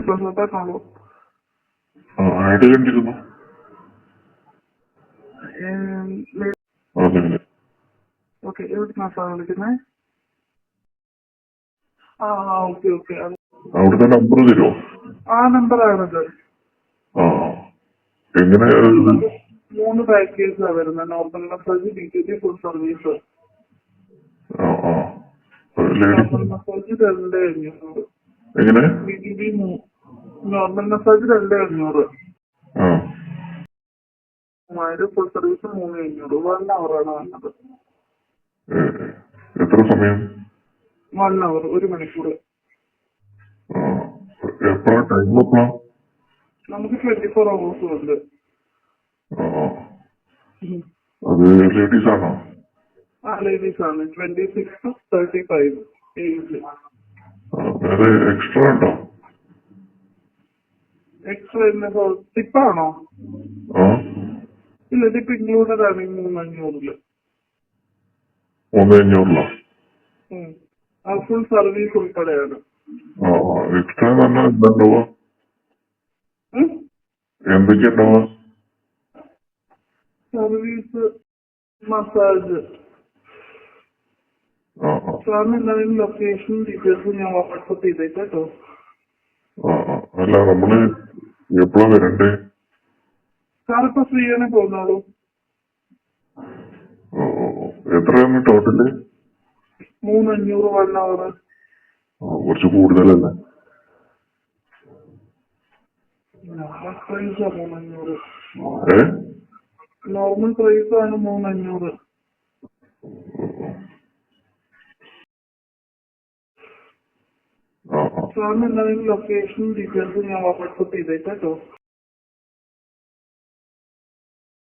പറഞ്ഞോളൂ. ആഡ് കണ്ടിരുന്നു. ഓക്കെ, എവിടുന്നാ സാർ വിളിക്കുന്നത്? Okay okay. അവിടുത്തെ നമ്പർ തരുമോ? ആ നമ്പറാണത്. ആ എങ്ങനെ? 3 പാക്കേജാ വരുന്നത്. Normal massage, BTT, full service. Normal massage 2500. എങ്ങനെ? BTT normal massage 2500. Full service 3500. 1 അവറാണ് വന്നത്. എത്ര സമയം? 1 അവർ, 1 മണിക്കൂർ. എപ്പോഴാ ടൈം? എപ്പോഴാ? നമുക്ക് 24 hours ഉണ്ട്. അത് ലേഡീസ് ആണോ? ലേഡീസ് ആണ്. 26 to 35 ഏജ്. വേറെ എക്സ്ട്രാ ഉണ്ടോ? എക്സ്ട്രാ ടിപ്പാണോ? ഇല്ല, ടിപ്പ് ഇൻക്ലൂഡഡ് ആണ്. 3500. 3500? ഫുൾ സർവീസ് ഉൾപ്പെടെയാണ്. എക്സ്ട്രാ പറഞ്ഞാൽ എന്താ? എന്തൊക്കെയാ ഉണ്ടാവുക? Service, massage. സാറിന് എന്തെങ്കിലും ലൊക്കേഷൻ ഡീറ്റെയിൽസ് ഞാൻ വാട്സപ്പ് ചെയ്തേട്ടോ. അല്ല, നമ്മള് എപ്പോഴാ വരണ്ടേ? സാറിപ്പോ ഫ്രീ ആണ്, പോന്നോളൂ. എത്രയാണ് ടോട്ടല്? 3500 1 അവർ. കുറച്ച് കൂടുതലല്ലേ? നോർമൽ പ്രൈസാ 3500. നോർമൽ പ്രൈസാണ് 3500. സാറിന് എന്തെങ്കിലും ലൊക്കേഷൻ ഡീറ്റെയിൽസ് ഞാൻ വാട്സപ്പ് ചെയ്തേട്ടോ.